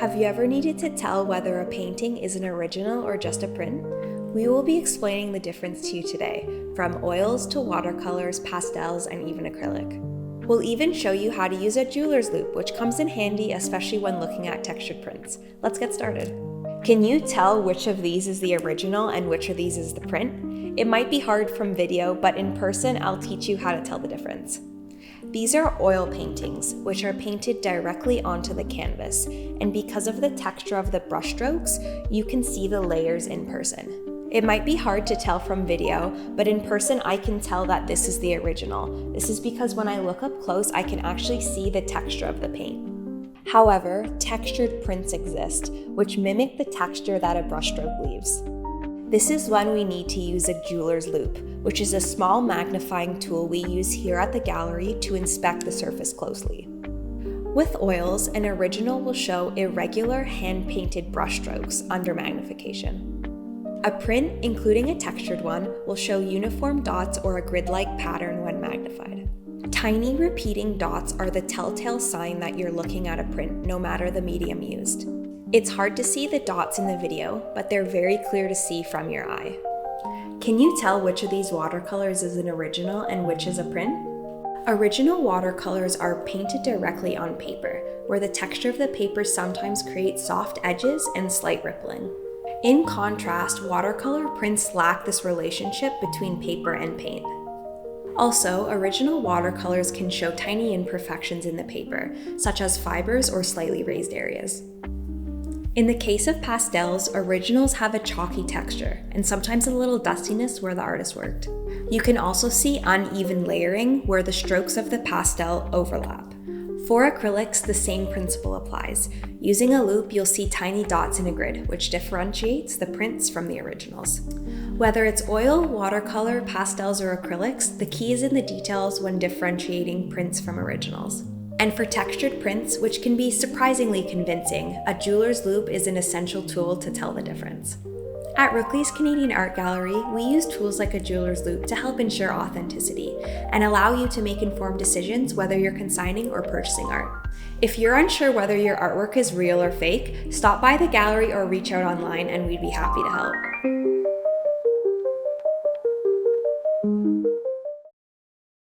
Have you ever needed to tell whether a painting is an original or just a print? We will be explaining the difference to you today, from oils to watercolors, pastels, and even acrylic. We'll even show you how to use a jeweler's loupe, which comes in handy especially when looking at textured prints. Let's get started. Can you tell which of these is the original and which of these is the print? It might be hard from video, but in person I'll teach you how to tell the difference. These are oil paintings, which are painted directly onto the canvas, and because of the texture of the brushstrokes, you can see the layers in person. It might be hard to tell from video, but in person I can tell that this is the original. This is because when I look up close, I can actually see the texture of the paint. However, textured prints exist, which mimic the texture that a brushstroke leaves. This is when we need to use a jeweler's loupe, which is a small magnifying tool we use here at the gallery to inspect the surface closely. With oils, an original will show irregular hand-painted brushstrokes under magnification. A print, including a textured one, will show uniform dots or a grid-like pattern when magnified. Tiny repeating dots are the telltale sign that you're looking at a print, no matter the medium used. It's hard to see the dots in the video, but they're very clear to see from your eye. Can you tell which of these watercolors is an original and which is a print? Original watercolors are painted directly on paper, where the texture of the paper sometimes creates soft edges and slight rippling. In contrast, watercolor prints lack this relationship between paper and paint. Also, original watercolors can show tiny imperfections in the paper, such as fibers or slightly raised areas. In the case of pastels, originals have a chalky texture and sometimes a little dustiness where the artist worked. You can also see uneven layering where the strokes of the pastel overlap. For acrylics, the same principle applies. Using a loupe, you'll see tiny dots in a grid, which differentiates the prints from the originals. Whether it's oil, watercolor, pastels, or acrylics, the key is in the details when differentiating prints from originals. And for textured prints, which can be surprisingly convincing, a jeweler's loupe is an essential tool to tell the difference. At Rookleys Canadian Art Gallery, we use tools like a jeweler's loupe to help ensure authenticity and allow you to make informed decisions whether you're consigning or purchasing art. If you're unsure whether your artwork is real or fake, stop by the gallery or reach out online and we'd be happy to help.